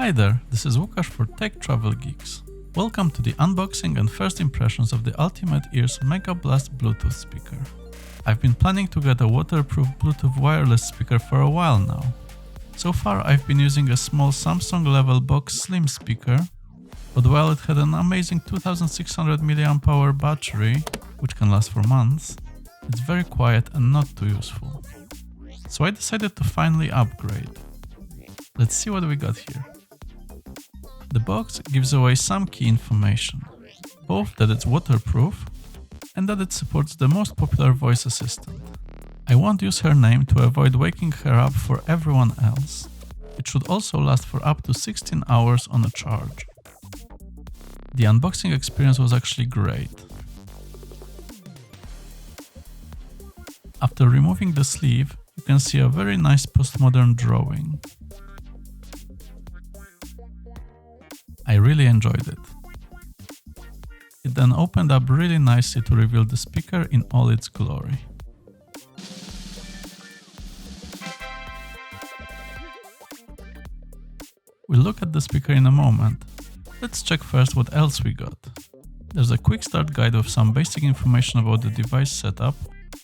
Hi there, this is Lukasz for Tech Travel Geeks. Welcome to the unboxing and first impressions of the ultimate Ears Megablast Bluetooth speaker. I've been planning to get a waterproof Bluetooth wireless speaker for a while now. So far I've been using a small Samsung level box slim speaker, but while it had an amazing 2600 mAh battery, which can last for months, it's very quiet and not too useful. So I decided to finally upgrade. Let's see what we got here. The box gives away some key information, both that it's waterproof and that it supports the most popular voice assistant. I won't use her name to avoid waking her up for everyone else. It should also last for up to 16 hours on a charge. The unboxing experience was actually great. After removing the sleeve, you can see a very nice postmodern drawing. I really enjoyed it. It then opened up really nicely to reveal the speaker in all its glory. We'll look at the speaker in a moment. Let's check first what else we got. There's a quick start guide with some basic information about the device setup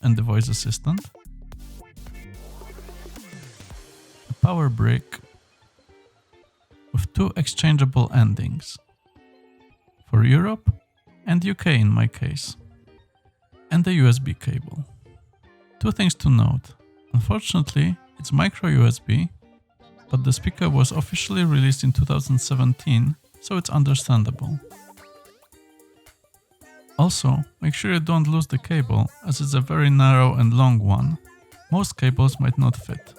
and the voice assistant, a power brick with two exchangeable endings, for Europe and UK in my case, and a USB cable. Two things to note. Unfortunately, it's micro USB, but the speaker was officially released in 2017, so it's understandable. Also, make sure you don't lose the cable, as it's a very narrow and long one. Most cables might not fit.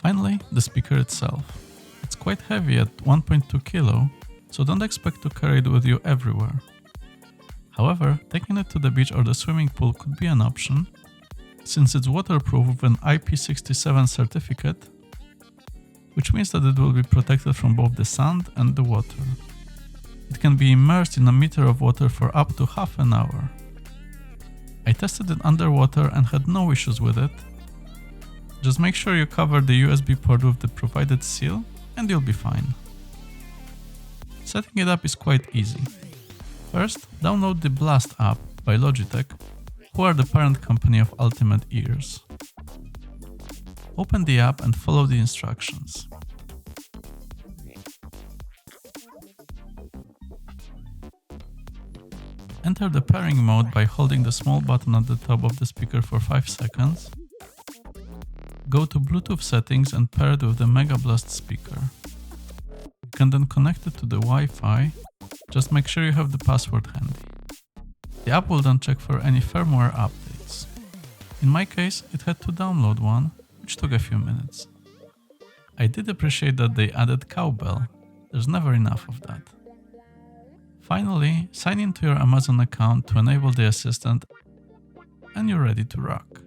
Finally, the speaker itself. It's quite heavy at 1.2 kg, so don't expect to carry it with you everywhere. However, taking it to the beach or the swimming pool could be an option, since it's waterproof with an IP67 certificate, which means that it will be protected from both the sand and the water. It can be immersed in a meter of water for up to half an hour. I tested it underwater and had no issues with it. Just make sure you cover the USB port with the provided seal and you'll be fine. Setting it up is quite easy. First, download the Blast app by Logitech, who are the parent company of Ultimate Ears. Open the app and follow the instructions. Enter the pairing mode by holding the small button at the top of the speaker for 5 seconds. Go to Bluetooth settings and pair it with the Megablast speaker. You can then connect it to the Wi-Fi, just make sure you have the password handy. The app will then check for any firmware updates. In my case, it had to download one, which took a few minutes. I did appreciate that they added cowbell, there's never enough of that. Finally, sign into your Amazon account to enable the assistant and you're ready to rock.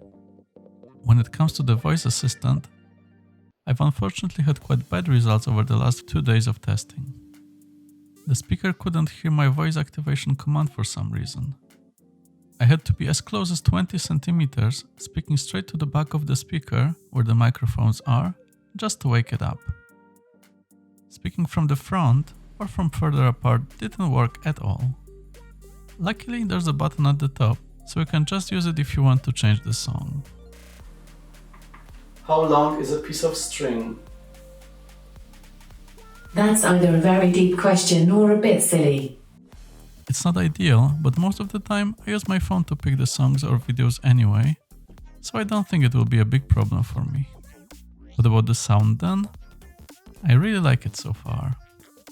When it comes to the voice assistant, I've unfortunately had quite bad results over the last 2 days of testing. The speaker couldn't hear my voice activation command for some reason. I had to be as close as 20 centimeters, speaking straight to the back of the speaker, where the microphones are, just to wake it up. Speaking from the front or from further apart didn't work at all. Luckily, there's a button at the top, so you can just use it if you want to change the song. How long is a piece of string? That's either a very deep question or a bit silly. It's not ideal, but most of the time I use my phone to pick the songs or videos anyway, so I don't think it will be a big problem for me. What about the sound then? I really like it so far.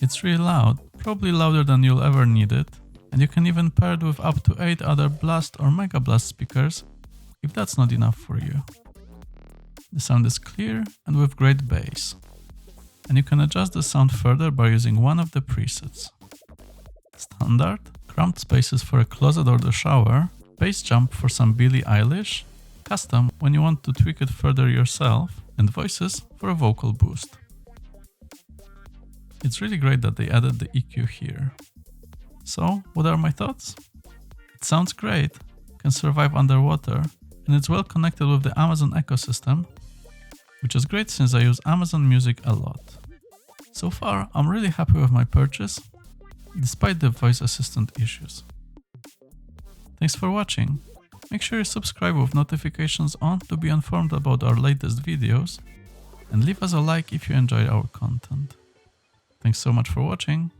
It's really loud, probably louder than you'll ever need it, and you can even pair it with up to 8 other Blast or Megablast speakers, if that's not enough for you. The sound is clear and with great bass. And you can adjust the sound further by using one of the presets. Standard, cramped spaces for a closet or the shower, bass jump for some Billie Eilish, custom when you want to tweak it further yourself, and voices for a vocal boost. It's really great that they added the EQ here. So, what are my thoughts? It sounds great, can survive underwater, and it's well connected with the Amazon ecosystem, which is great since I use Amazon Music a lot. So far, I'm really happy with my purchase, despite the voice assistant issues. Thanks for watching. Make sure you subscribe with notifications on to be informed about our latest videos, and leave us a like if you enjoyed our content. Thanks so much for watching.